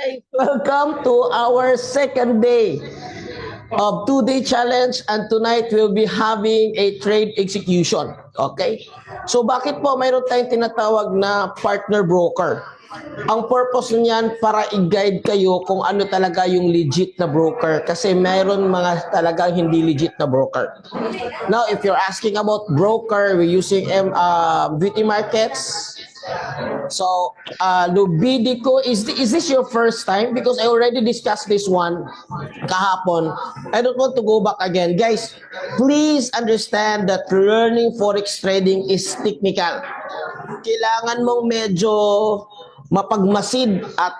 Hi, welcome to our second day of two-day challenge, and tonight we'll be having a trade execution. Okay? So bakit po mayroon tayong tinatawag na partner broker? Ang purpose niyan para i-guide kayo kung ano talaga yung legit na broker, kasi mayroon mga talagang hindi legit na broker. Now, if you're asking about broker, we're using beauty markets. So, Lubidico, is this your first time? Because I already discussed this one kahapon. I don't want to go back again. Guys, please understand that learning forex trading is technical. Kailangan mong medyo mapagmasid at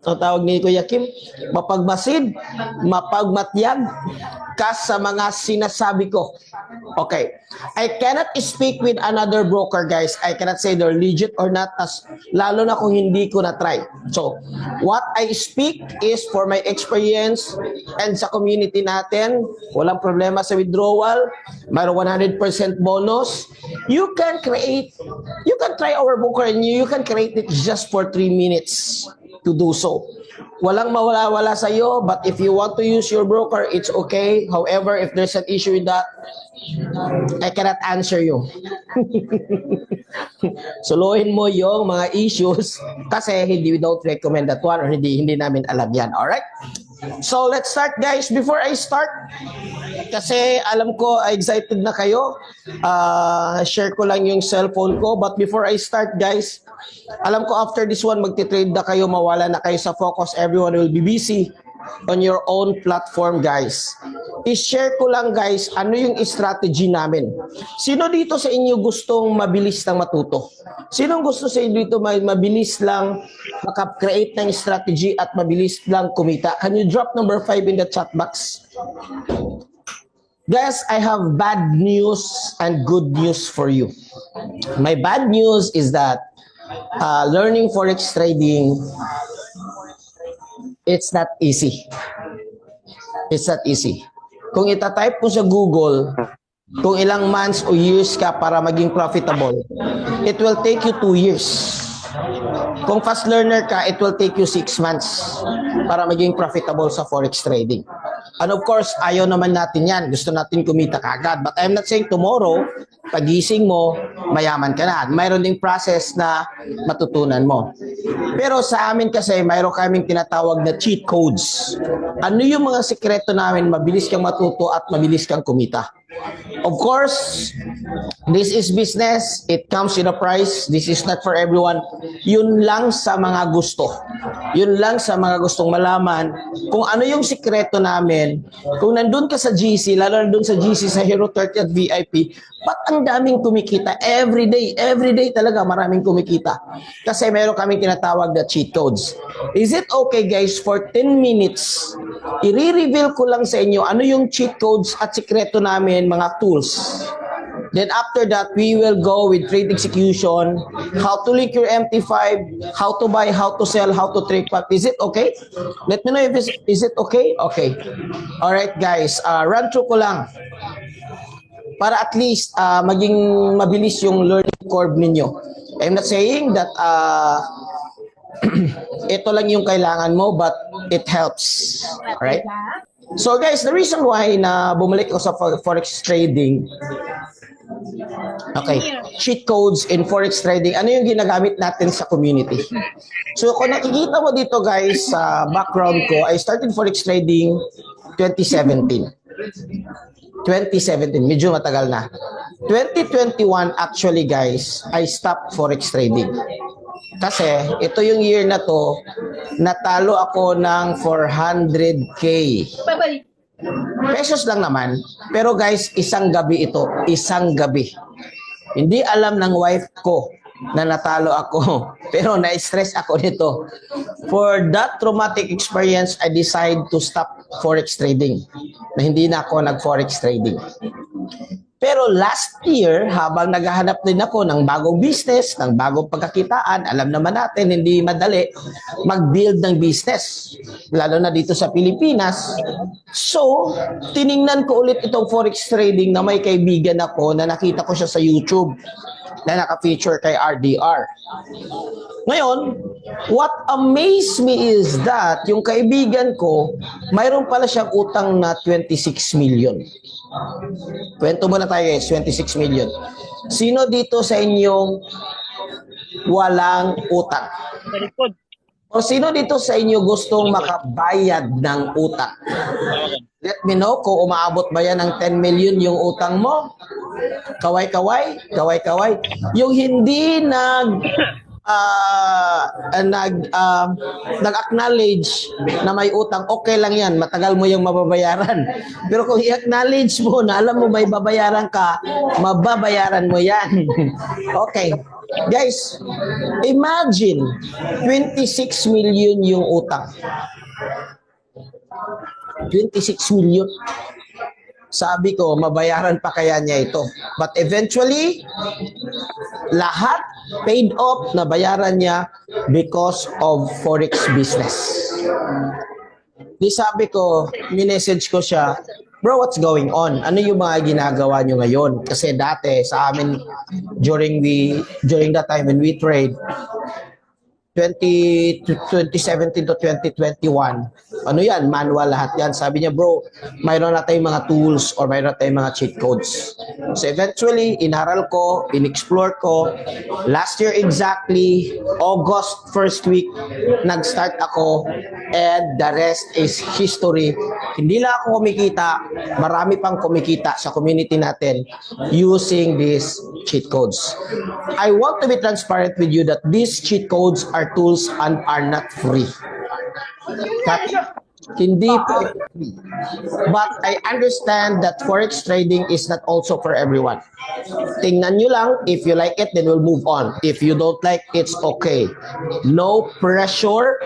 tawag ni Kuya Kim, mapagmasid, mapagmatyag ka sa mga sinasabi ko. Okay. I cannot speak with another broker, guys. I cannot say they're legit or not, lalo na kung hindi ko na-try. So, what I speak is for my experience and sa community natin. Walang problema sa withdrawal. Mayroong 100% bonus. You can try our broker and you can create it just for 3 minutes to do so. Walang mawala-wala sa iyo, but if you want to use your broker, it's okay. However, if there's an issue with that, I cannot answer you. Suluhin mo yung mga issues kasi we don't recommend that one, or hindi namin alam yan. Alright? So, let's start, guys. Before I start, kasi alam ko excited na kayo, share ko lang yung cellphone ko. But before I start, guys, alam ko after this one, magti-trade na kayo, mawala na kayo sa focus. Everyone will be busy on your own platform, guys. I-share ko lang, guys, ano yung strategy namin. Sino dito sa inyo gustong mabilis lang matuto? Sinong gusto sa inyo dito mabilis lang maka-create ng strategy at mabilis lang kumita? Can you drop number 5 in the chat box? Guys, I have bad news and good news for you. My bad news is that learning forex trading, it's not easy. It's not easy. Kung itatype mo sa Google, kung ilang months o years ka para maging profitable, it will take you 2 years. Kung fast learner ka, it will take you 6 months para maging profitable sa forex trading. And of course, ayaw naman natin yan. Gusto natin kumita kagad. But I'm not saying tomorrow, pagising mo, mayaman ka na. Mayroon ding process na matutunan mo. Pero sa amin kasi, mayroon kaming tinatawag na cheat codes. Ano yung mga sekreto namin, mabilis kang matuto at mabilis kang kumita? Of course, this is business. It comes with a price. This is not for everyone. Yun lang sa mga gusto. Yun lang sa mga gustong malaman kung ano yung sikreto namin. Kung nandun ka sa GC, lalo nandun sa GC sa Hero 30 at VIP, ba't ang daming kumikita? Every day talaga maraming kumikita. Kasi meron kaming tinatawag na cheat codes. Is it okay, guys, for 10 minutes, i-reveal ko lang sa inyo ano yung cheat codes at sikreto namin, mga tools. Then after that, we will go with trade execution, how to link your MT5, how to buy, how to sell, how to trade pack. Is it okay? Let me know if is it okay? Okay. Alright, guys, run through ko lang para at least maging mabilis yung learning curve ninyo. I'm not saying that ito lang yung kailangan mo, but it helps. Alright? So guys, the reason why na bumalik ako sa forex trading, okay, cheat codes in forex trading, ano yung ginagamit natin sa community? So kung nakikita mo dito, guys, sa background ko, I started forex trading 2017. 2017, medyo matagal na. 2021, actually, guys, I stopped forex trading. Kasi ito yung year na to, natalo ako ng 400K. Pesos lang naman. Pero guys, isang gabi ito. Isang gabi. Hindi alam ng wife ko na natalo ako. Pero na-stress ako nito. For that traumatic experience, I decided to stop forex trading. Na hindi na ako nag-forex trading. Pero last year, habang naghahanap din ako ng bagong business, ng bagong pagkakitaan, alam naman natin, hindi madali mag-build ng business, lalo na dito sa Pilipinas. So, tiningnan ko ulit itong forex trading na may kaibigan ako na nakita ko siya sa YouTube. na naka-feature kay RDR. Ngayon, what amazed me is that yung kaibigan ko, mayroon pala siyang utang na 26 million. Kwento muna tayo guys, 26 million. Sino dito sa inyong walang utang? O sino dito sa inyo gustong makabayad ng utang? Let me know kung umaabot ba yan ng 10 million yung utang mo. Kaway-kaway, kaway-kaway. Yung hindi nag-acknowledge na may utang, okay lang yan, matagal mo yung mababayaran. Pero kung i-acknowledge mo na alam mo may babayaran ka, mababayaran mo yan. Okay. Guys, imagine 26 million yung utang. 26 million. Sabi ko, mabayaran pa kaya niya ito. But eventually, lahat paid off, nabayaran niya because of forex business. Di sabi ko, minessage ko siya, bro, what's going on? Ano yung mga ginagawa nyo ngayon? Kasi dati sa amin, during that time when we trade, 2017 to 2021, ano yan, manual lahat yan. Sabi niya, bro, mayroon na tayong mga tools or mayroon na tayong mga cheat codes. So eventually, inaral ko, in-explore ko. Last year exactly, August first week, nag-start ako and the rest is history. Hindi lang ako kumikita, marami pang kumikita sa community natin using these cheat codes. I want to be transparent with you that these cheat codes are tools and are not free. Hindi po free. But I understand that forex trading is not also for everyone. Tingnan nyo lang. If you like it, then we'll move on. If you don't like, it's okay. No pressure,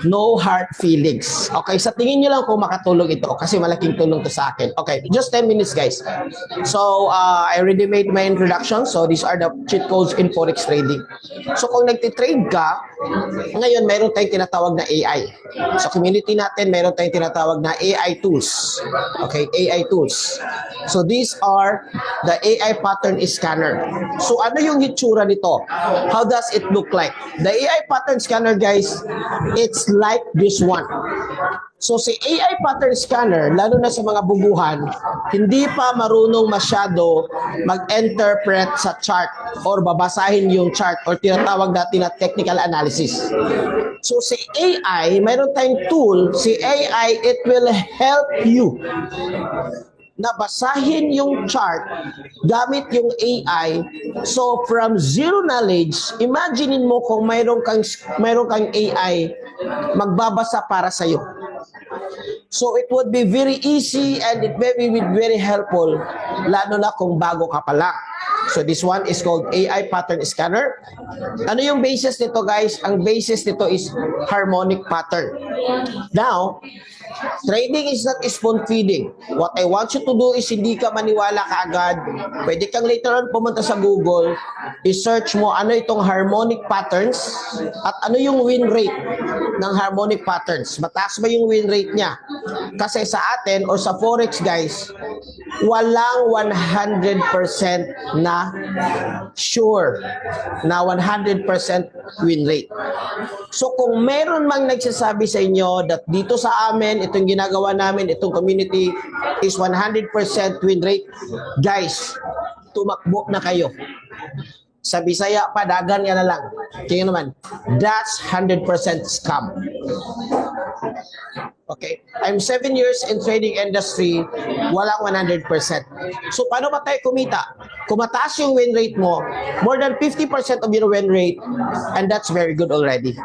no hard feelings. Okay, sa tingin nyo lang kung makatulong ito kasi malaking tulong to sa akin. Okay, just 10 minutes guys. So, I already made my introduction. So, these are the cheat codes in forex trading. So, kung nagtitrade ka, ngayon mayroon tayong tinatawag na AI. Sa community natin, mayroon tayong tinatawag na AI tools. Okay, AI tools. So, these are the AI pattern scanner. So, ano yung hitsura nito? How does it look like? The AI pattern scanner, guys, it's like this one. So, si AI pattern scanner, lalo na sa mga bubuhan, hindi pa marunong masyado mag-interpret sa chart or babasahin yung chart or tinatawag natin na technical analysis. So, si AI, mayroon tayong tool, si AI, it will help you na basahin yung chart gamit yung AI. So from zero knowledge, imaginein mo kung mayroon kang AI magbabasa para sa iyo. So it would be very easy and it may be very helpful lalo na kung bago ka pa lang. So this one is called AI pattern scanner. Ano yung basis nito guys? Ang basis nito is harmonic pattern. Now, trading is not spoon feeding. What I want you to do is hindi ka maniwala kaagad. Pwede kang later on pumunta sa Google, i-search mo ano itong harmonic patterns at ano yung win rate ng harmonic patterns. Mataas ba yung win rate niya? Kasi sa atin or sa forex guys, walang 100% na sure na 100% win rate. So kung meron mang nagsasabi sa inyo that dito sa amin, itong ginagawa namin, itong community is 100% win rate, guys, tumakbo na kayo. Sa Bisaya, padagan yan na lang. Kaya naman, that's 100% scam. Okay? I'm 7 years in trading industry, walang 100%. So, paano ba tayo kumita? Kung mataas yung win rate mo, more than 50% of your win rate, and that's very good already.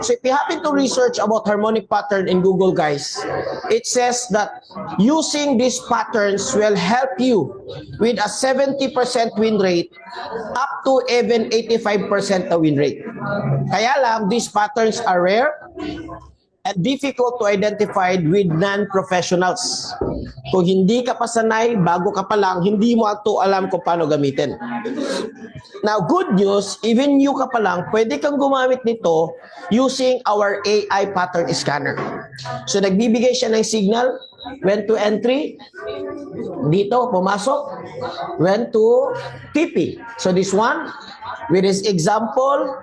So, if you happen to research about harmonic pattern in Google, guys, it says that using these patterns will help you with a 70% win rate up to even 85% the win rate. Kaya lang, these patterns are rare and difficult to identify with non-professionals. Kung hindi ka pa sanay, bago ka pa lang, hindi mo ito alam kung paano gamitin. Now, good news, even you ka pa lang, pwede kang gumamit nito using our AI pattern scanner. So, nagbibigay siya ng signal, went to entry, dito, pumasok, went to TP. So this one, with this example,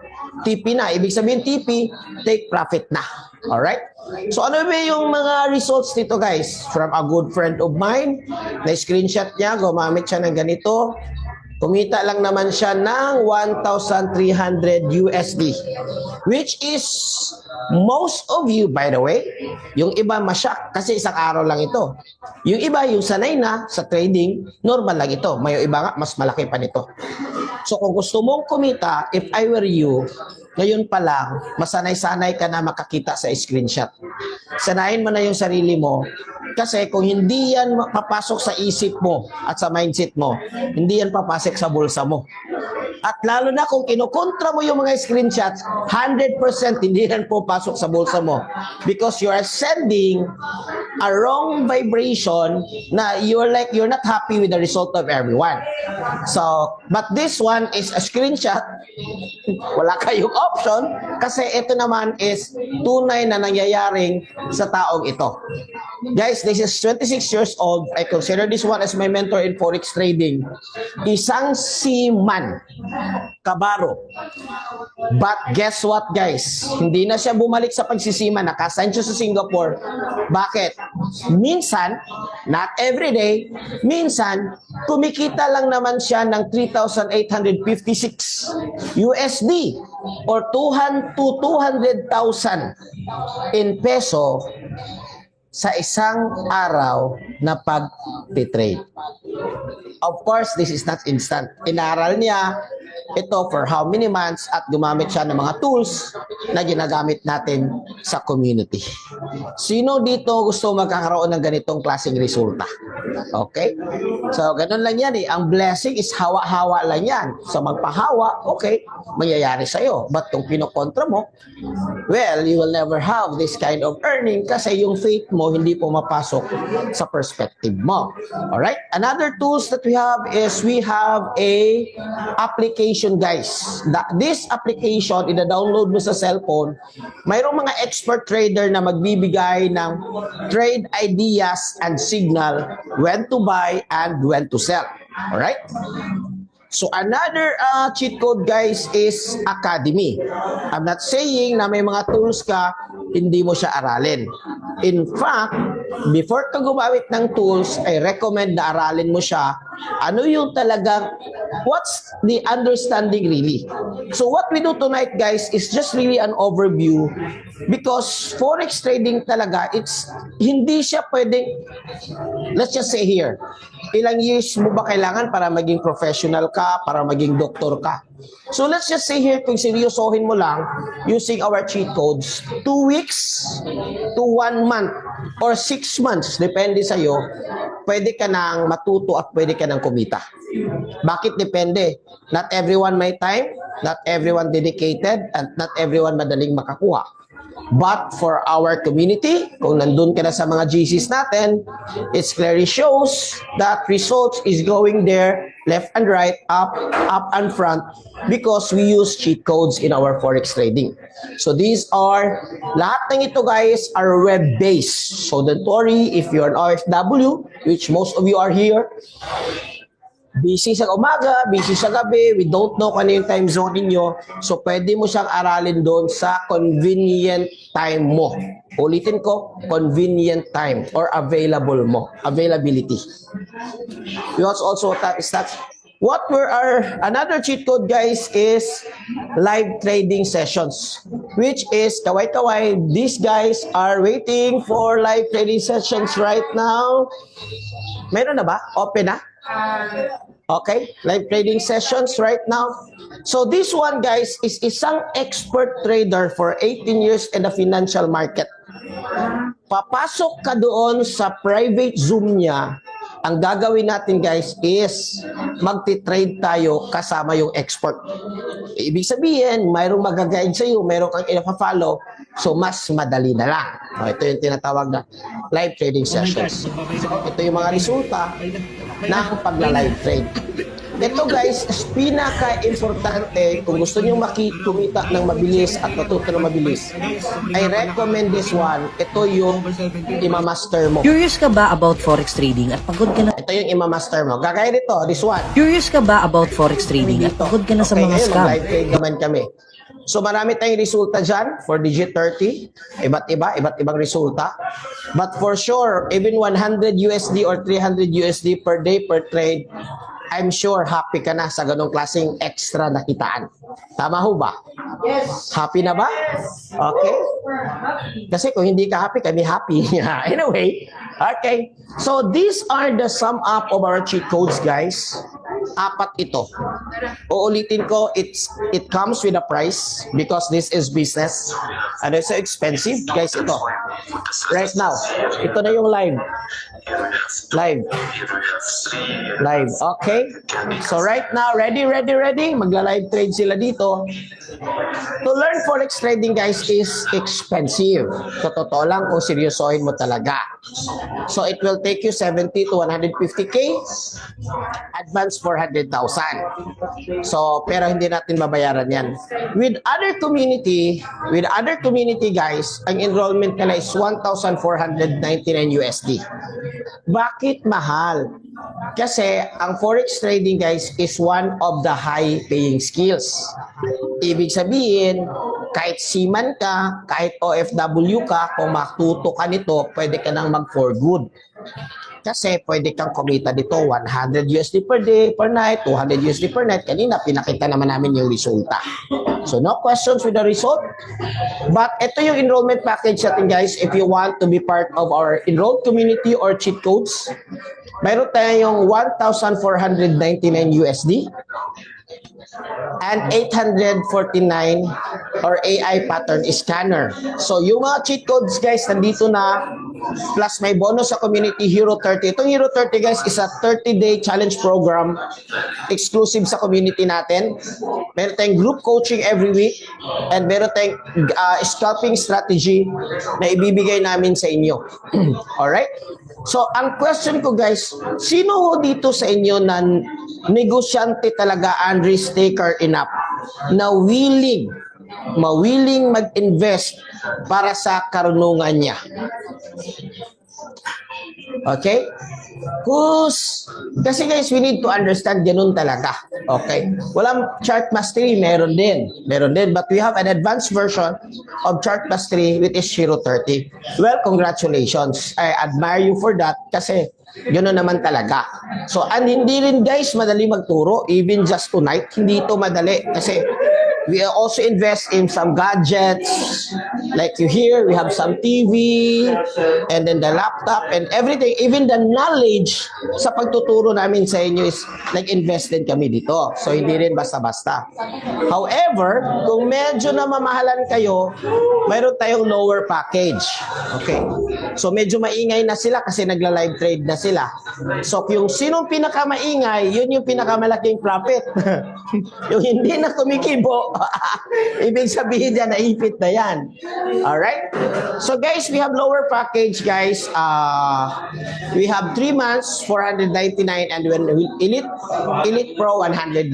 TP na. Ibig sabihin TP, take profit na. Alright? So ano ba yung mga results dito guys? From a good friend of mine, na-screenshot niya, gumamit siya ng ganito. Kumita lang naman siya ng 1,300 USD. Which is, most of you, by the way, yung iba masyak kasi isang araw lang ito. Yung iba, yung sanay na sa trading, normal lang ito. May iba nga, mas malaki pa nito. So kung gusto mong kumita, if I were you, ngayon pa lang, masanay-sanay ka na makakita sa screenshot. Sanayin mo na yung sarili mo. Kasi kung hindi yan papasok sa isip mo at sa mindset mo, hindi yan papasok sa bulsa mo. At lalo na kung kinukontra mo yung mga screenshots, 100% hindi yan papasok sa bulsa mo. Because you are sending a wrong vibration na you're not happy with the result of everyone. So, but this one is a screenshot. Wala kayong option kasi ito naman is tunay na nangyayaring sa taong ito. Guys, this is 26 years old. I consider this one as my mentor in forex trading. Isang seaman, kabaro. But guess what guys? Hindi na siya bumalik sa pagsisima. Nakasign siya sa Singapore. Bakit? Minsan, not every day, minsan, kumikita lang naman siya ng 3,856 USD or 200,000 in peso sa isang araw na pag-trade. Of course, this is not instant. Inaral niya ito for how many months at gumamit siya ng mga tools na ginagamit natin sa community. Sino dito gusto magkakaroon ng ganitong klaseng resulta? Okay? So, ganun lang yan eh. Ang blessing is hawa-hawa lang yan. So, magpahawa, okay, mangyayari sa'yo. But kung pinokontra mo, well, you will never have this kind of earning kasi yung faith mo hindi pumapasok sa perspective mo. Alright? Another tools that we have is we have a application guys. This application, ida-download mo sa cellphone, mayroong mga expert trader na magbibigay ng trade ideas and signal when to buy and when to sell. Alright? So another cheat code guys is Academy. I'm not saying na may mga tools ka, hindi mo siya aralin. In fact, before ka gumamit ng tools, I recommend na aralin mo siya. Ano yung talagang, what's the understanding really? So what we do tonight guys is just really an overview because forex trading talaga, hindi siya pwedeng, let's just say here, ilang years mo ba kailangan para maging professional ka, para maging doktor ka? So let's just say here, kung seryosohin mo lang, using our cheat codes, 2 weeks to 1 month or 6 months, depende sa'yo, pwede ka nang matuto at pwede ka nang kumita. Bakit depende? Not everyone may time, not everyone dedicated, and not everyone madaling makakuha. But for our community, kung nandun ka na sa mga GCs natin, it clearly shows that results is going there, left and right, up and front, because we use cheat codes in our forex trading. So these are, lahat ng ito guys are web-based. So don't worry if you're an OFW, which most of you are here, busy sa umaga, busy sa gabi, we don't know kung ano yung time zone ninyo. So, pwede mo siyang aralin doon sa convenient time mo. Ulitin ko, convenient time or available mo. Availability. We also start. Another cheat code guys is live trading sessions, which is kaway-kaway. These guys are waiting for live trading sessions right now. Meron na ba? Open na? Okay, live trading sessions right now. So this one guys is isang expert trader for 18 years in the financial market. Papasok ka doon sa private Zoom niya. Ang gagawin natin guys is magti-trade tayo kasama yung expert. Ibig sabihin, mayroong mag-guide sa iyo, mayroong kang ina-follow, so mas madali na lang. Ito yung tinatawag na live trading sessions. Ito yung mga resulta ng pagla-live trade. ito guys, is pinaka-importante kung gusto nyo kumita ng mabilis at matuto ng mabilis. I recommend this one. Ito yung imamaster mo. Curious ka ba about forex trading at pagod ka na? Ito yung imamaster mo. Gagaya nito, this one. Curious ka ba about forex trading at pagod ka na sa mga ngayon, scam? live trade naman kami. So marami tayong resulta dyan for digit 30. Iba't ibang resulta. But for sure, even 100 USD or 300 USD per day per trade, I'm sure happy ka na sa ganong klaseng extra na kitaan. Tama ho ba? Yes. Happy na ba? Yes. Okay. Kasi kung hindi ka happy, kami happy. Anyway, okay. So these are the sum up of our cheat codes, guys. Apat ito. Uulitin ko, it comes with a price because this is business and it's so expensive. Guys, ito. Right now, ito na yung live. Live. Okay. So right now, ready? Magla-live trade sila dito. To learn forex trading, guys, is expensive. So, totoo lang kung seryosohin mo talaga. So it will take you 70 to 150K, advance 400,000. So, pero hindi natin mabayaran yan. With other community guys, ang enrollment nila is 1,499 USD. Bakit mahal? Kasi ang forex trading, guys, is one of the high paying skills. Ibig sabihin, kahit seaman ka, kahit OFW ka, kung matuto ka nito, pwede ka nang mag for good. Kasi pwede kang kumita dito 100 USD per day, per night, 200 USD per night. Kanina, pinakita naman namin yung resulta. So, no questions with the result. But ito yung enrollment package natin, guys. If you want to be part of our enrolled community or cheat codes, mayroon tayong 1,499 USD and 849 or AI pattern scanner. So, yung mga cheat codes, guys, nandito na. Plus, may bonus sa Community Hero 30. Itong Hero 30, guys, is a 30-day challenge program exclusive sa community natin. Meron tayong group coaching every week and meron tayong scalping strategy na ibibigay namin sa inyo. Alright? So, ang question ko, guys, sino ho dito sa inyo na negosyante talaga and risk taker enough na willing mag-invest para sa karunungan niya? Okay? Kasi guys, we need to understand ganun talaga. Okay? Walang chart mastery, meron din. But we have an advanced version of chart mastery with is Hero 30. Well, congratulations. I admire you for that kasi gano'n naman talaga. So, and hindi rin guys madali magturo. Even just tonight, hindi ito madali. Kasi we also invest in some gadgets. Like you hear, we have some TV, and then the laptop, and everything. Even the knowledge sa pagtuturo namin sa inyo is nag-invest din kami dito. So, hindi rin basta-basta. However, kung medyo na mamahalan kayo, mayroon tayong lower package. Okay. So, medyo maingay na sila kasi nagla-live trade na sila. So, yung sinong pinakamaingay, yun yung pinakamalaking profit. Yung hindi na kumikibo, ibig sabihin dyan, naipit na yan. Alright? So guys, we have lower package, guys. We have 3 months, 499, and when Elite Pro, 199.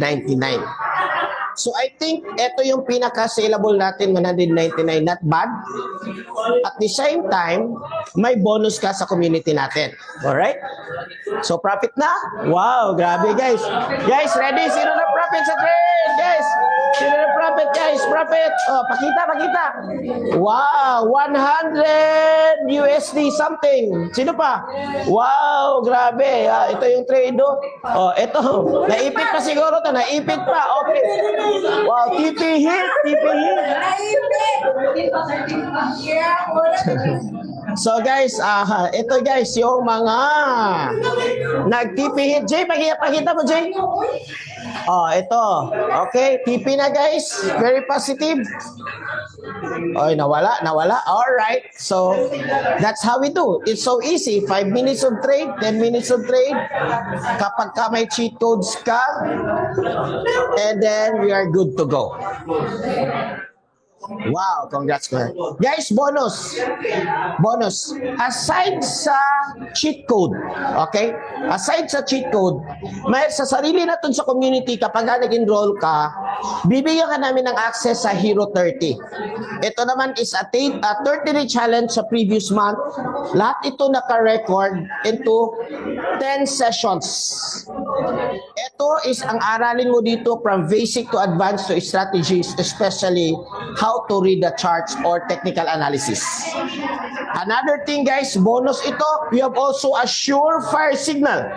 So I think ito yung pinaka-saleable natin, 199, not bad. At the same time, may bonus ka sa community natin. Alright? So profit na? Wow, grabe guys. Guys, ready? Sino na profit sa trade? Guys, sino na profit guys? Profit. Oh, pakita. Wow, 100 USD something. Sino pa? Wow, grabe. Ito yung trade do. Oh, ito. Naipit pa siguro to. Naipit pa. Okay. Wow, TP hit. So guys, ito guys yung mga nag-TP hit. Jay, pakita mo Jay. Oh, ito. Okay, TP na guys. Very positive. Oy, nawala. All right. So, that's how we do. It's so easy. 5 minutes of trade, 10 minutes of trade. Kapag ka may cheat codes ka, and then we are good to go. Wow, congrats ko. Guys, bonus. Bonus. Aside sa cheat code, okay? Aside sa cheat code, may sa sarili natin sa community, kapag nag-enroll ka, bibigyan ka namin ng access sa Hero 30. Ito naman is a 30-day challenge sa previous month. Lahat ito naka-record into 10 sessions. Ito is ang aralin mo dito from basic to advanced to strategies, especially how to read the charts or technical analysis. Another thing guys, bonus ito, we have also a surefire signal,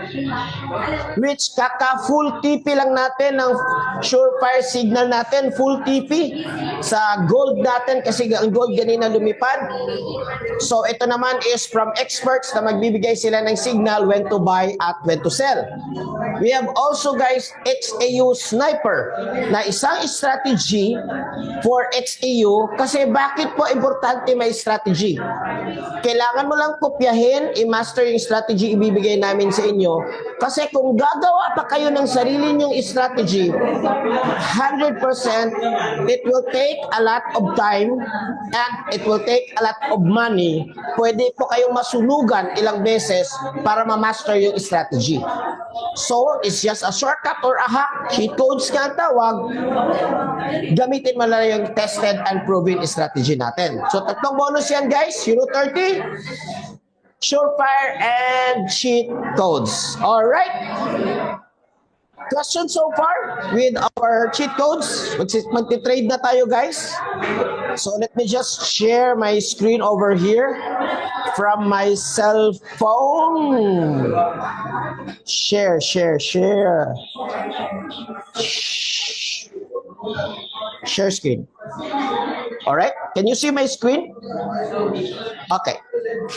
which kaka-full TP lang natin ng surefire signal natin, full TP sa gold natin kasi ang gold ganina lumipad. So ito naman is from experts na magbibigay sila ng signal when to buy at when to sell. We have also guys XAU Sniper na isang strategy for XAU kasi bakit po importante may strategy? Kailangan mo lang kopyahin, i-master yung strategy ibibigay namin sa inyo kasi kung gagawa pa kayo ng sarili nyong strategy 100% it will take a lot of time and it will take a lot of money. Pwede po kayong masunugan ilang beses para ma-master yung strategy. So, it's just a shortcut or a hack. Cheat codes nga ang tawag. Gamitin mo lang yung tested and proven strategy natin. So, tatlong bonus yan guys. Hero 30, surefire, and cheat codes. Alright? Questions so far with our cheat codes? Magti-trade na tayo guys. So let me just share my screen over here from my cell phone. Share. Share screen. Alright? Can you see my screen? Okay.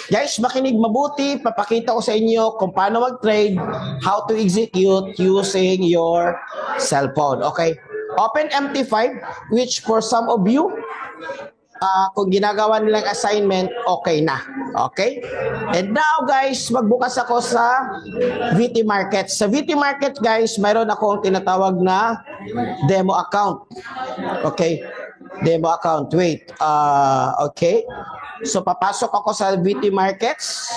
Guys, makinig mabuti. Papakita ko sa inyo kung paano mag-trade, how to execute using your cell phone. Okay? Open MT5, which for some of you, kung ginagawa nilang assignment, okay na. Okay? And now guys, magbukas ako sa VT Market. Sa VT Market guys, mayroon akong tinatawag na demo account. Okay? Demo account. Wait. Okay. So papasok ako sa VT Markets.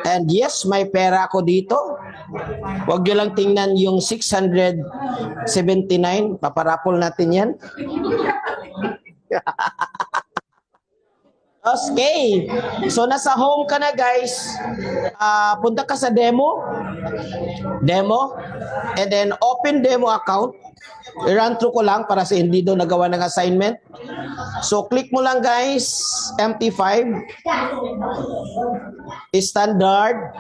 And yes, may pera ako dito. Huwag nyo lang tingnan yung 679. Paparapol natin yan. Okay. So nasa home ka na guys. Punta ka sa demo. And then open demo account. I-run through ko lang para sa hindi daw nagawa ng assignment. So click mo lang guys, MT5, standard,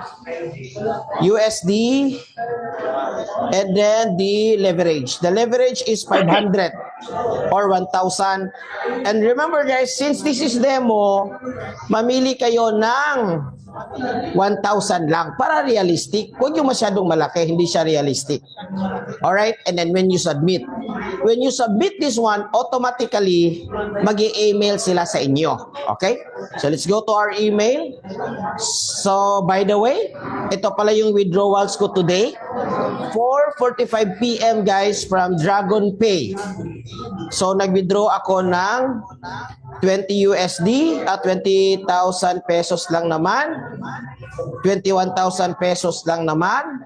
USD, and then the leverage. The leverage is 500 or 1,000. And remember guys, since this is demo, mamili kayo ng 1,000 lang para realistic. Huwag yung masyadong malaki, hindi siya realistic. Alright? And then when you submit this one, automatically mag-i-email sila sa inyo. Okay? So let's go to our email. So by the way, ito pala yung withdrawals ko today. 4:45 PM guys from Dragon Pay. So nag-withdraw ako ng 20 USD at 20,000 pesos lang naman. 21,000 pesos lang naman.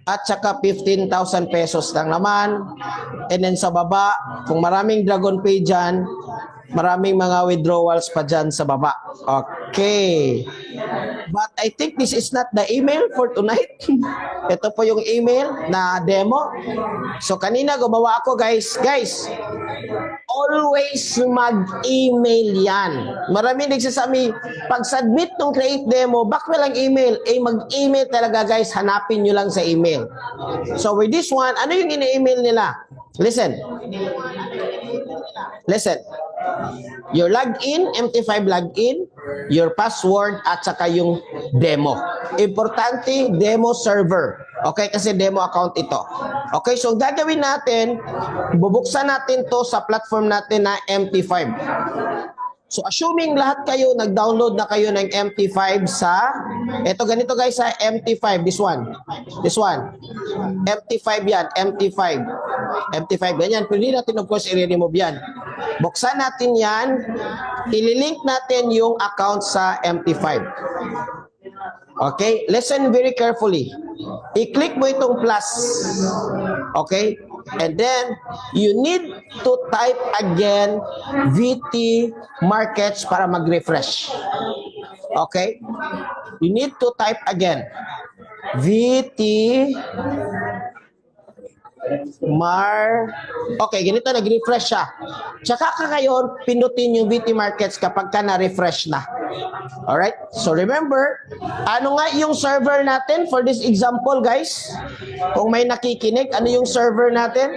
At saka 15,000 pesos lang naman. And then sa baba, kung maraming Dragon Pay dyan, maraming mga withdrawals pa dyan sa baba. Okay. But I think this is not the email for tonight. Ito po yung email na demo. So kanina gumawa ako guys. Guys, always mag-email yan. Maraming nagsasabi, pag-submit ng create demo, back na lang email. Mag-email talaga guys, hanapin nyo lang sa email. So with this one, ano yung ina-email nila? Listen. Your login, MT5 login, your password, at saka yung demo. Importante, demo server. Okay, kasi demo account ito. Okay, so gagawin natin, bubuksan natin to sa platform natin na MT5. So assuming lahat kayo nag-download na kayo ng MT5 sa ito ganito guys sa MT5, this one. MT5 yan, MT5. MT5, ganyan. Pwede natin, of course, i-remove yan. Buksan natin yan. Ililink natin yung account sa MT5. Okay? Listen very carefully. I-click mo itong plus. Okay? And then, you need to type again VT Markets para mag-refresh. Okay? You need to type again VT Okay, ganito, nag-refresh siya. Tsaka ka ngayon, pindutin yung VT Markets kapag ka na-refresh na. Alright? So remember, ano nga yung server natin for this example, guys? Kung may nakikinig, ano yung server natin?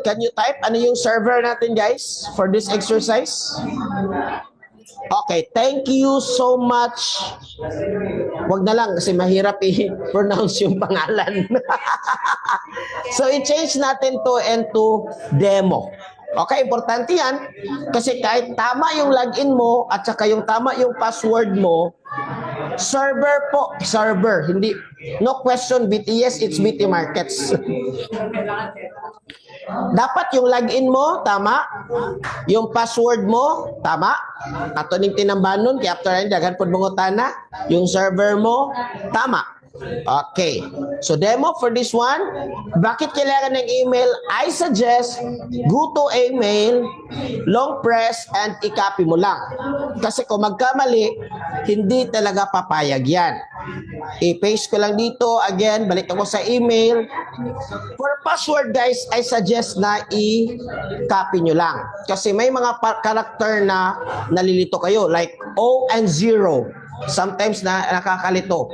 Can you type? Ano yung server natin, guys, for this exercise? Okay, thank you so much. Wag na lang kasi mahirap i-pronounce yung pangalan. So, i-change natin to into demo. Okay, importante yan. Kasi kahit tama yung login mo at saka yung tama yung password mo, server po, server. Hindi, no question, BTS, it's BT Markets. Dapat yung login mo, tama. Yung password mo, tama. Ato ning tinambanon, kaya after yan, dagan po mongutana. Yung server mo, tama. Okay. So, demo for this one. Bakit kailangan ng email? I suggest, go to email, long press, and i-copy mo lang. Kasi kung magkamali, hindi talaga papayag yan. I-paste ko lang dito. Again, balik ako sa email. For password, guys, I suggest na i-copy nyo lang. Kasi may mga character na nalilito kayo. Like O and 0. Sometimes na nakakalito.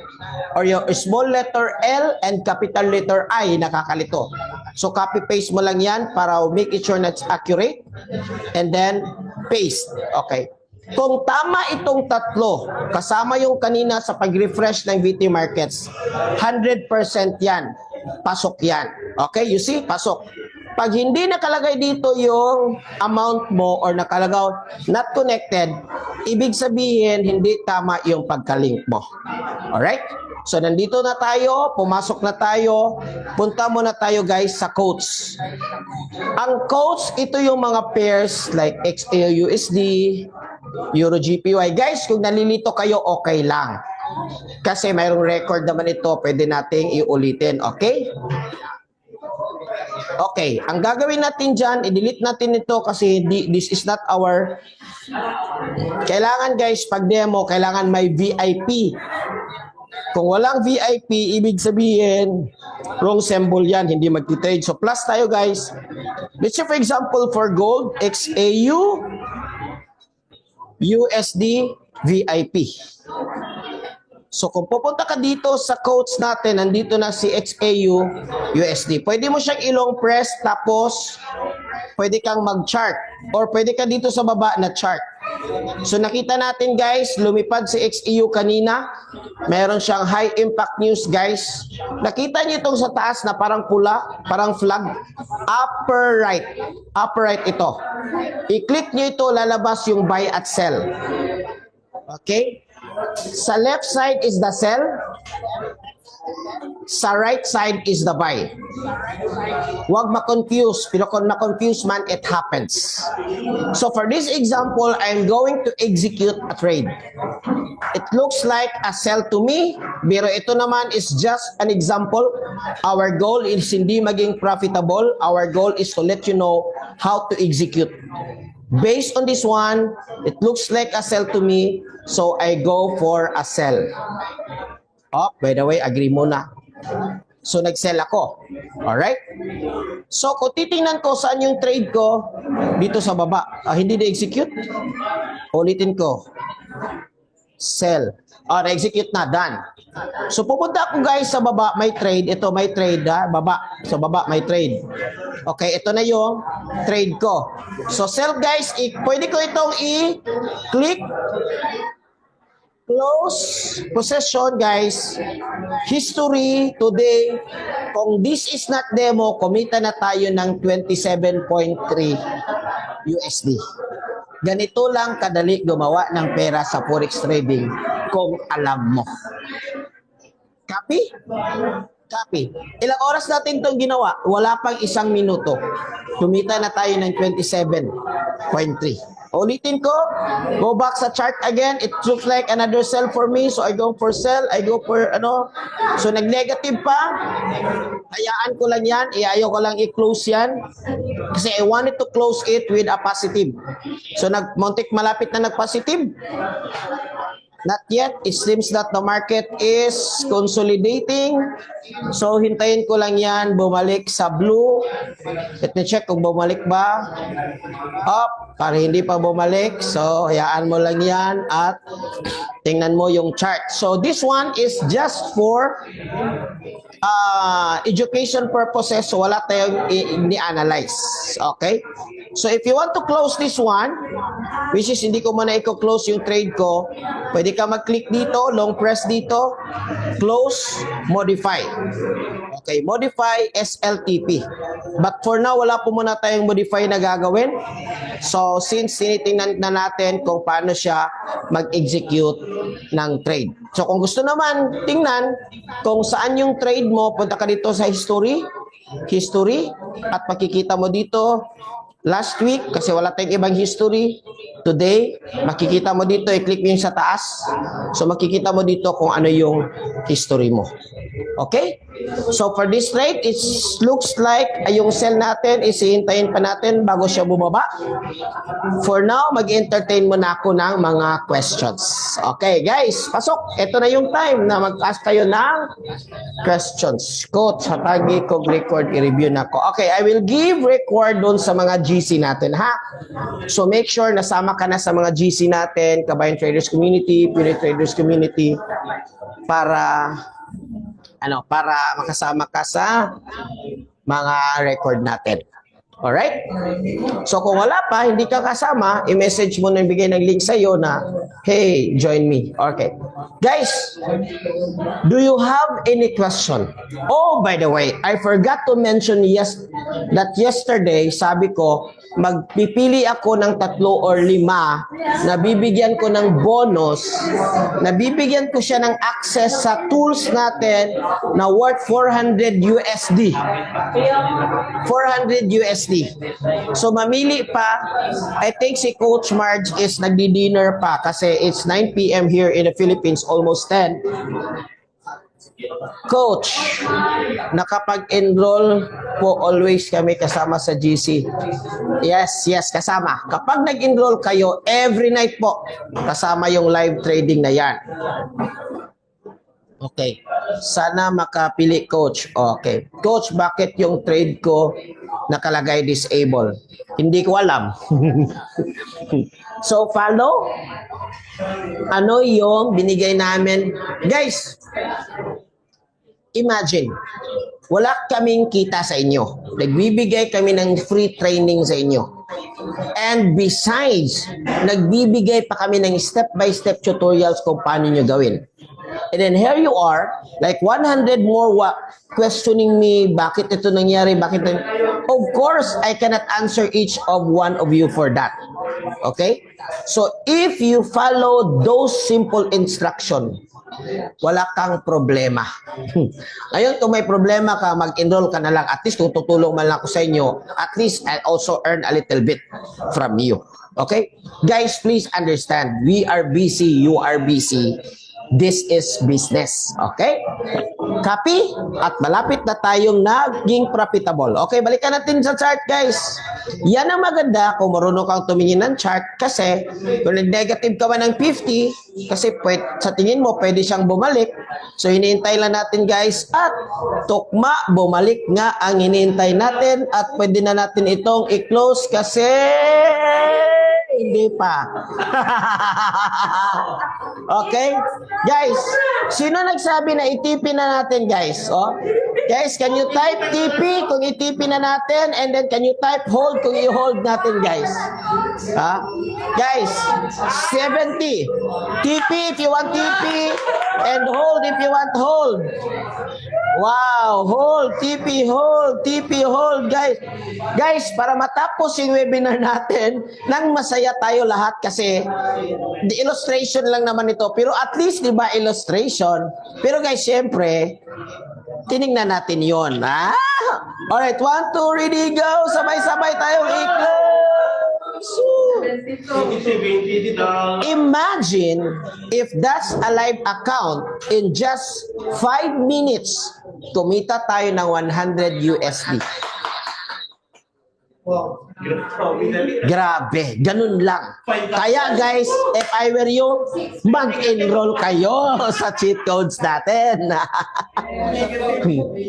Or yung small letter L and capital letter I nakakalito. So copy-paste mo lang yan para make it sure na it's accurate. And then paste. Okay. Kung tama itong tatlo, kasama yung kanina sa pag-refresh ng VT Markets, 100% yan. Pasok yan. Okay, you see? Pasok. Pag hindi nakalagay dito yung amount mo or nakalagay not connected, ibig sabihin hindi tama yung pagka-link mo. Alright? So, nandito na tayo, pumasok na tayo, punta muna tayo guys sa quotes. Ang quotes, ito yung mga pairs like XAUUSD, EUROGPY. Guys, kung nalilito kayo, okay lang. Kasi mayroong record naman ito, pwede nating iulitin. Okay? Okay, ang gagawin natin dyan, i-delete natin ito kasi this is not our... Kailangan guys, pag demo, kailangan may VIP. Kung walang VIP, ibig sabihin, wrong symbol yan, hindi magti-trade. So plus tayo guys. Let's say for example, for gold, XAU, USD, VIP. So kung pupunta ka dito sa quotes natin, nandito na si XAU USD. Pwede mo siyang ilong press tapos pwede kang mag-chart or pwede ka dito sa baba na chart. So nakita natin guys, lumipad si XAU kanina. Meron siyang high impact news guys. Nakita niyo itong sa taas na parang pula, parang flag. Upper right. Upper right ito. I-click niyo ito, lalabas yung buy at sell. Okay? Sa left side is the sell. Sa right side is the buy. Huwag ma-confuse. Pero kung ma-confuse man, it happens. So for this example, I'm going to execute a trade. It looks like a sell to me. Pero ito naman is just an example. Our goal is hindi maging profitable. Our goal is to let you know how to execute. Based on this one, it looks like a sell to me. So I go for a sell. Oh, by the way, agree muna. So nag-sell ako. Alright? So kung titingnan ko saan yung trade ko, dito sa baba. Hindi na-execute? Ulitin ko. Sell. Na-execute na. Done. So pupunta ako guys sa baba, may trade. Ito may trade baba. Sa baba may trade. Okay, ito na yung trade ko. So sell guys, pwede ko itong i-click. Close possession guys. History today. Kung this is not demo, kumita na tayo ng 27.3 USD. Ganito lang kadali gumawa ng pera sa forex trading kung alam mo. Copy? Copy. Ilang oras natin itong ginawa? Wala pang 1 minuto. Kumita na tayo ng 27.3. Ulitin ko, go back sa chart again. It looks like another sell for me. So I go for sell. I go for ano. So nag-negative pa. Hayaan ko lang yan. Ayaw ko lang i-close yan. Kasi I wanted to close it with a positive. So nag-muntik malapit na nag-positive. Not yet. It seems that the market is consolidating. So, hintayin ko lang yan bumalik sa blue. Let me check kung bumalik ba. Up. Para hindi pa bumalik. So, hayaan mo lang yan at tingnan mo yung chart. So, this one is just for education purposes. So, wala tayong i-analyze. Okay? So, if you want to close this one, which is hindi ko muna i-close yung trade ko, pwede ka mag-click dito, long press dito, close, modify. Okay, modify SLTP. But for now, wala po muna tayong modify na gagawin. So, since tinitingnan na natin kung paano siya mag-execute ng trade. So, kung gusto naman tingnan kung saan yung trade mo, punta ka dito sa history, at makikita mo dito, last week, kasi wala tayong ibang history. Today, makikita mo dito, i-click mo yung sa taas. So, makikita mo dito kung ano yung history mo. Okay? So, for this trade, it looks like yung sell natin, isihintayin pa natin bago siya bumaba. For now, mag-entertain muna ako ng mga questions. Okay, guys, pasok. Ito na yung time na mag-ask kayo ng questions. Coach, hatagi kong record, i-review na ko. Okay, I will give record dun sa mga GC natin, ha? So, make sure nasama ka na sa mga GC natin, Kabayan Traders Community, Pinoy Traders Community, para makasama ka sa mga record natin. Alright? So kung wala pa, hindi ka kasama, i-message mo na bigay ng link sa iyo na, hey, join me. Okay. Guys, do you have any question? Oh, by the way, I forgot to mention that yesterday, sabi ko, magpipili ako ng 3 or 5 na bibigyan ko ng bonus, na bibigyan ko siya ng access sa tools natin na worth 400 USD. 400 USD. So mamili pa, I think si Coach Marge is nagdi-dinner pa kasi it's 9 PM here in the Philippines, almost 10. Coach, nakapag-enroll po always kami kasama sa GC. Yes, kasama. Kapag nag-enroll kayo, every night po, kasama yung live trading na yan. Okay. Sana makapili, Coach. Okay. Coach, bakit yung trade ko nakalagay disable? Hindi ko alam. So, follow. Ano yung binigay namin? Guys, imagine, wala kaming kita sa inyo. Nagbibigay kami ng free training sa inyo. And besides, nagbibigay pa kami ng step-by-step tutorials kung paano nyo gawin. And then here you are, like 100 more questioning me, bakit ito nangyari, Of course, I cannot answer each of one of you for that. Okay? So, if you follow those simple instructions, wala kang problema. Ngayon, kung may problema ka, mag-enroll ka na lang. At least, kung tutulong man lang ako sa inyo, at least I also earn a little bit from you. Okay? Guys, please understand, we are busy, you are busy. This is business. Okay? Copy? At malapit na tayong naging profitable. Okay, balikan natin sa chart, guys. Yan ang maganda kung marunong kang tumingin ng chart kasi kung nag-negative ka man ng 50, kasi sa tingin mo, pwede siyang bumalik. So, hinihintay lang natin, guys. At tukma, bumalik nga ang hinihintay natin at pwede na natin itong i-close kasi hindi pa. Okay? Guys, sino nagsabi na itipin na natin, guys? Oh? Guys, can you type TP kung itipin na natin? And then, can you type hold kung i-hold natin, guys? Guys, 70. TP if you want TP. And hold if you want hold. Wow, hold, TP, hold, guys. Guys, para matapos yung webinar natin, nang masaya tayo lahat kasi the illustration lang naman ito. Pero at least, di ba, illustration. Pero guys, syempre, Tinignan natin yon. Alright, 1, 2, ready, go! Sabay-sabay tayong i-close! Imagine if that's a live account, in just 5 minutes, kumita tayo ng 100 USD. Grabe, ganun lang. Kaya guys, if I were you, mag-enroll kayo sa cheat codes natin.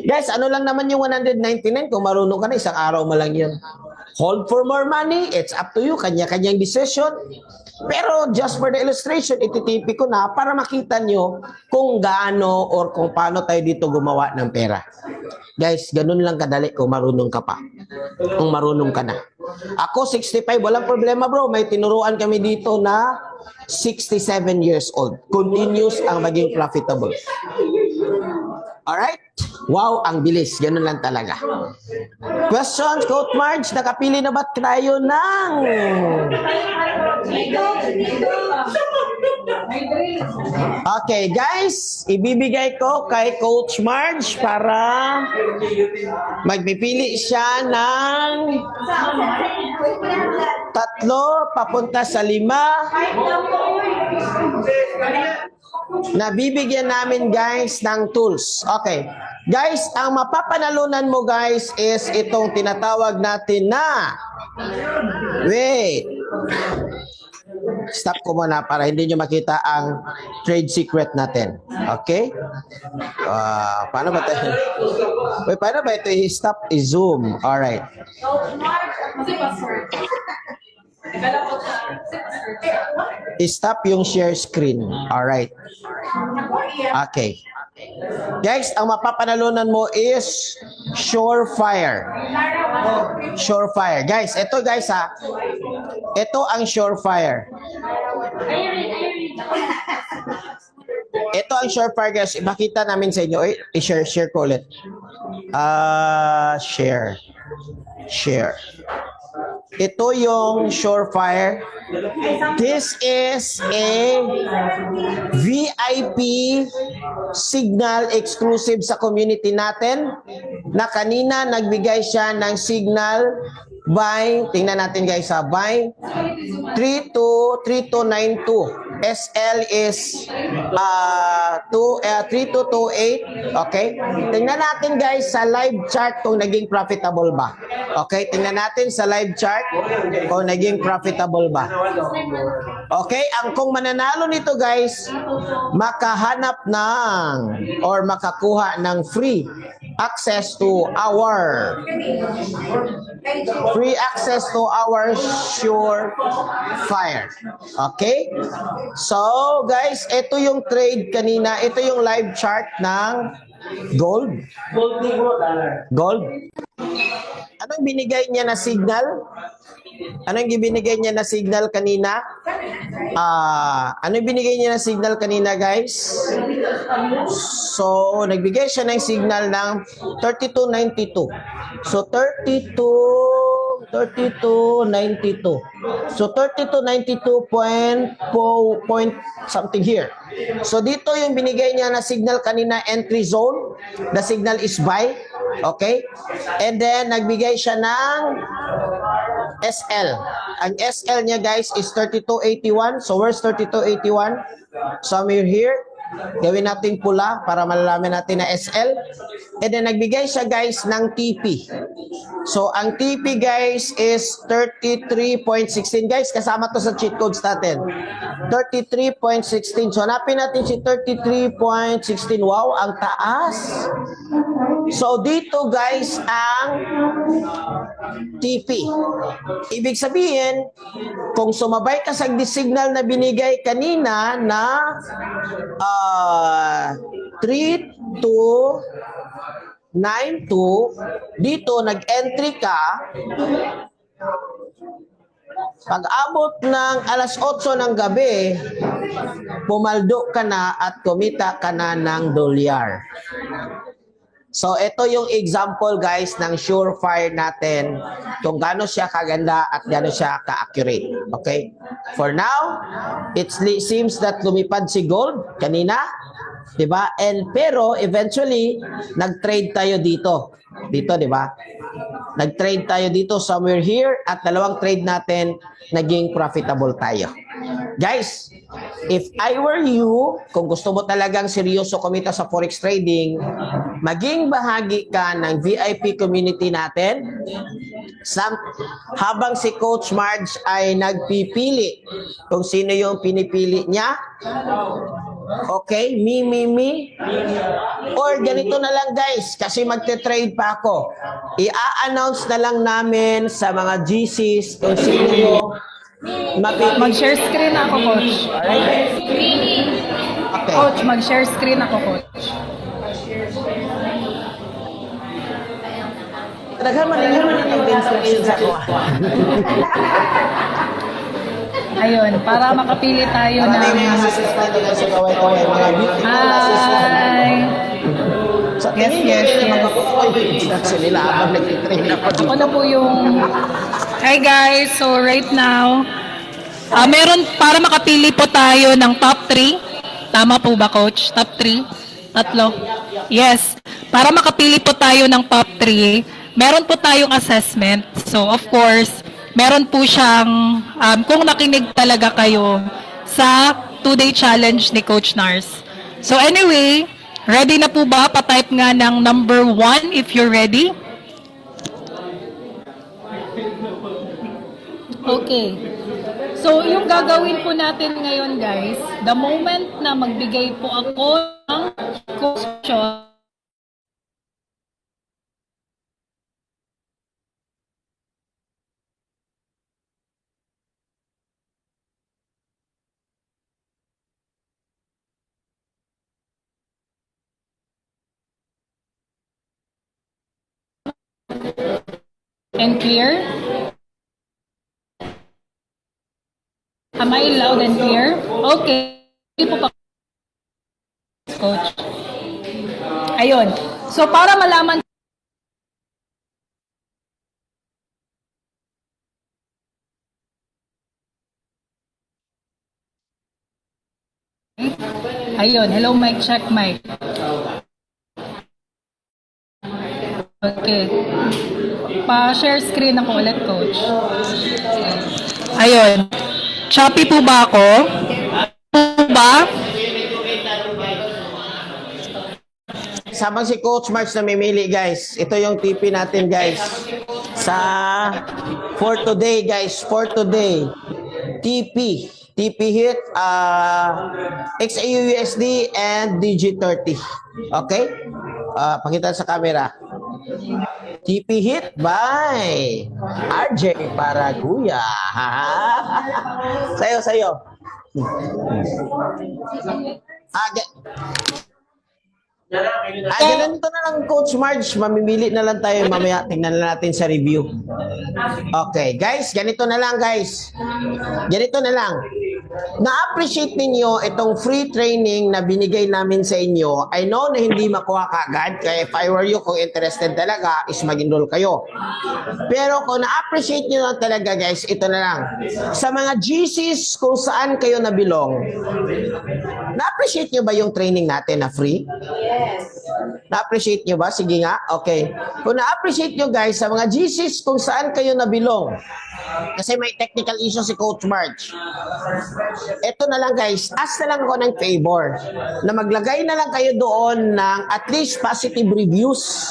Guys, ano lang naman yung 199 kung marunong ka na, isang araw mo lang yun. Hold for more money, it's up to you, kanya-kanyang decision. Pero just for the illustration, ititipi ko na para makita nyo kung gaano or kung paano tayo dito gumawa ng pera. Guys, ganun lang kadali kung marunong ka pa. Kung marunong ka na. Ako, 65, walang problema bro. May tinuruan kami dito na 67 years old. Continuous ang maging profitable. Alright? Wow, ang bilis. Ganun lang talaga. Questions, Coach Marge? Nakapili na ba tayo ng... Okay, guys. Ibibigay ko kay Coach Marge para magpipili siya ng 3 papunta sa 5. Nabibigyan namin guys ng tools. Okay. Guys, ang mapapanalunan mo guys is itong tinatawag natin na wait. Stop ko muna para hindi nyo makita ang trade secret natin. Okay? Paano ba ito? Wait, paano ba ito i-stop, i-zoom? Alright. I-stop yung share screen. Alright. Okay. Guys, ang mapapanalunan mo is Surefire. Surefire. Guys, ito guys ha. Ito ang Surefire. Ito ang Surefire guys. Ipakita namin sa inyo. I-share ko ulit. Share. Ito yung Surefire. This is a VIP signal exclusive sa community natin na kanina nagbigay siya ng signal by, tingnan natin guys ha, by 3292. SL is 3228. Okay? Tingnan natin guys sa live chart kung naging profitable ba. Okay? Tingnan natin sa live chart kung naging profitable ba. Okay? Ang kung mananalo nito guys, makahanap ng or makakuha ng free access to our Surefire. Okay? So, guys, ito yung trade kanina. Ito yung live chart ng gold. Gold. Anong binigay niya na signal? Anong binigay niya na signal kanina? Anong binigay niya na signal kanina, guys? So, nagbigay siya ng signal ng 3292. So, 3292. So 3292 point something here. So dito yung binigay niya na signal kanina, entry zone. The signal is buy. Okay? And then nagbigay siya ng SL. Ang SL niya guys is 3281. So where's 3281? Somewhere here. Gawin natin pula para malalaman natin na SL. And then nagbigay siya guys ng TP. So ang TP guys is 33.16 guys, kasama to sa cheat codes natin. 33.16. So hanapin natin si 33.16. Wow, ang taas. So dito guys ang TP. Ibig sabihin, kung sumabay ka sa signal na binigay kanina na 3292, dito nag-entry ka, pag-abot ng alas 8 ng gabi, pumaldo ka na at kumita ka na ng dolyar. So, ito yung example guys ng Surefire natin kung gaano siya kaganda at gaano siya ka-accurate. Okay? For now, it seems that lumipad si gold kanina 'Di ba? And pero eventually nag-trade tayo dito. Dito, 'di ba? Nag-trade tayo dito somewhere here at dalawang trade natin naging profitable tayo. Guys, if I were you, kung gusto mo talagang seryoso kumita sa forex trading, maging bahagi ka ng VIP community natin. Habang si Coach Marge ay nagpipili kung sino yung pinipili niya. Okay, me. Or ganito na lang guys, kasi magte-trade pa ako. I-announce na lang namin sa mga GCs kung sino yung mapipili. Mag-share screen ako, Coach. Alright? Okay. Coach, mag-share screen ako, Coach. Talagang malinaman ang instructions ako. Ayun, para makapili tayo Para ng... may assistance natin sa kaway-kaway, mga beautiful assistance. Hi! Sa Yes, tingin yes, nila, yes. magkakuha yung instruction nila habang nagtitrain ako Ako dito. na po yung... Hi guys, so right now, meron para makapili po tayo ng top 3. Tama po ba, Coach? Top 3? Tatlo? Yes. Para makapili po tayo ng top 3, meron po tayong assessment. So, of course, meron po siyang, kung nakinig talaga kayo sa 2-day challenge ni Coach Nars. So anyway, ready na po ba? Pa-type nga ng number 1 if you're ready. Okay. So, yung gagawin po natin ngayon, guys, the moment na magbigay po ako ng question, and clear? Am I loud and clear? Okay. Hindi po pa, Coach. Ayun. So, para malaman ayun. Hello, mic check, mic. Okay. Pa-share screen ako ulit, Coach. Ayun. Choppy po ba ako? Po ba? Sabang si Coach Marge na mimili guys, ito yung TP natin guys. For today guys, for today. TP hit, XAUUSD and DG30. Okay? Pakita sa camera. TP hit by RJ Paraguya. Sayo. Ganito na lang Coach Marge, mamimili na lang tayo mamaya, tingnan na natin sa review. Okay, guys, ganito na lang guys. Ganito na lang. Na-appreciate ninyo itong free training na binigay namin sa inyo. I know na hindi makuha kaagad, kaya if I were you, kung interested talaga, is mag-enroll kayo. Pero kung na-appreciate nyo lang talaga guys, ito na lang. Sa mga GCs kung saan kayo nabilong, na-appreciate nyo ba yung training natin na free? Na-appreciate nyo ba? Sige nga. Okay. Kung na-appreciate nyo guys, sa mga GCs kung saan kayo nabilong, kasi may technical issue si Coach Marge. Ito na lang guys, ask na lang ako ng favor na maglagay na lang kayo doon ng at least positive reviews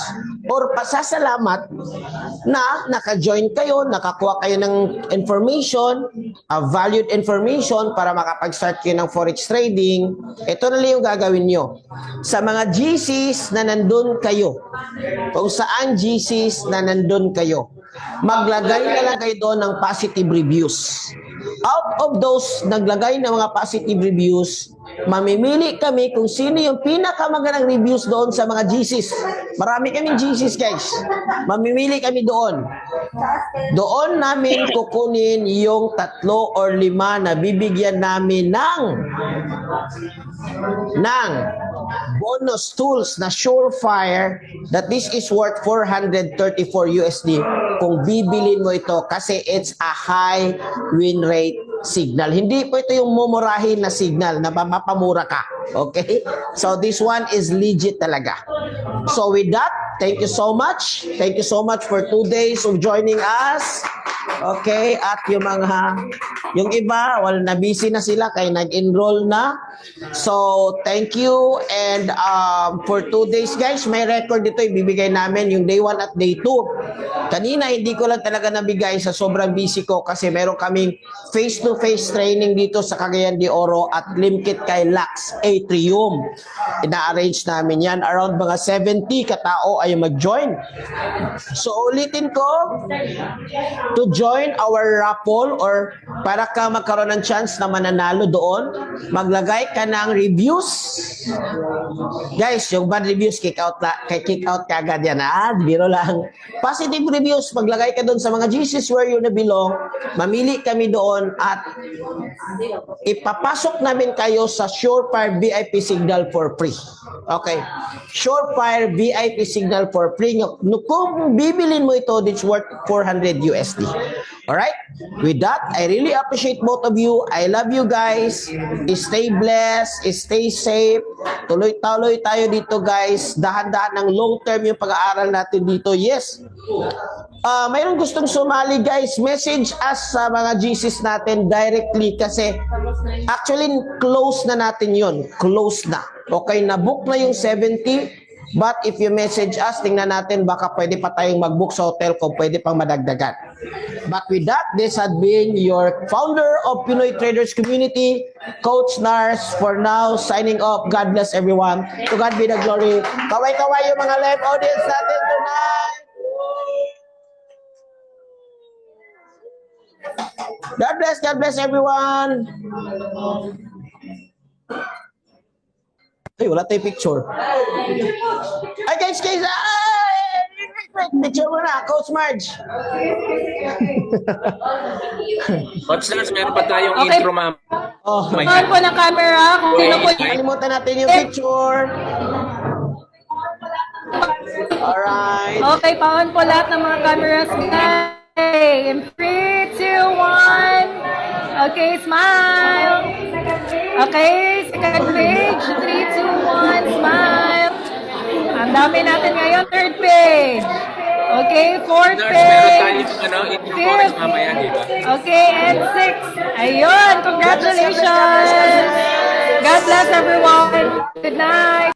or pasasalamat na naka-join kayo, nakakuha kayo ng information, valued information para makapag-start kayo ng forex trading. Ito na lang yung gagawin nyo. Sa mga GCs na nandun kayo, kung saan GCs na nandun kayo, maglagay na lang kayo doon ng positive reviews. Out of those naglagay ng mga positive reviews, mamimili kami kung sino yung pinakamagandang reviews doon sa mga GCs. Marami kaming GCs guys. Mamimili kami doon. Doon namin kukunin yung 3 or 5 na bibigyan namin ng bonus tools na Surefire that this is worth 434 USD kung bibilin mo ito kasi it's a high win rate signal. Hindi po ito yung mumurahin na signal na mapamura ka. Okay? So this one is legit talaga. So with that, thank you so much. Thank you so much for 2 days of joining us. Okay? At yung iba, na busy na sila kaya nag-enroll na. So, thank you. And for 2 days, guys, may record dito ibibigay namin yung day 1 at day 2. Kanina, hindi ko lang talaga nabigay sa sobrang busy ko kasi meron kaming face-to-face training dito sa Cagayan de Oro at Limkit kay Lax Atrium. Ina-arrange namin yan. Around mga 70 katao ay mag-join. So, ulitin ko, to join our raffle or para ka magkaroon ng chance na mananalo doon, maglagay ka ng reviews. Guys, yung bad reviews, kick out ka agad yan. Biro lang. Positive reviews, maglagay ka doon sa mga Jesus where you na belong. Mamili kami doon at ipapasok namin kayo sa Surefire VIP signal for free. Okay. Surefire VIP signal for free. Kung bibilin mo ito, it's worth 400 USD. Alright? With that, I really appreciate both of you. I love you guys. Stay blessed. Stay safe. Tuloy-tuloy tayo dito, guys. Dahan-dahan ng long term yung pag-aaral natin dito. Yes. Mayroon gustong sumali, guys. Message us sa mga GCs natin directly kasi actually close na natin yun. Close na. Okay, na-book na yung 70. But if you message us, tingnan natin baka pwede pa tayong mag-book sa hotel kung pwede pang madagdagan. But with that, this had been your founder of Pinoy Traders Community, Coach Nars, for now, signing off. God bless everyone. To God be the glory. Kaway-kaway yung mga live audience natin tonight. God bless everyone. Ay, wala tayong picture. Ay, guys, picture mo na, Coach Marge. Coach Nars, meron pa tayong Okay. intro, ma'am. Oh, My On po ng camera. Kung sino po yung kalimutan natin yung picture. Alright. Okay, pa-on po lahat ng mga cameras. Okay, in 3, 2, 1. Okay, smile. Okay, second page. 3, 2, 1, smile. Ang dami natin ngayon, third page. Okay, fourth Nars, meron page. tayong intro chorus mamaya, di ba? Okay, and 6. Ayun, congratulations. God bless everyone. Good night.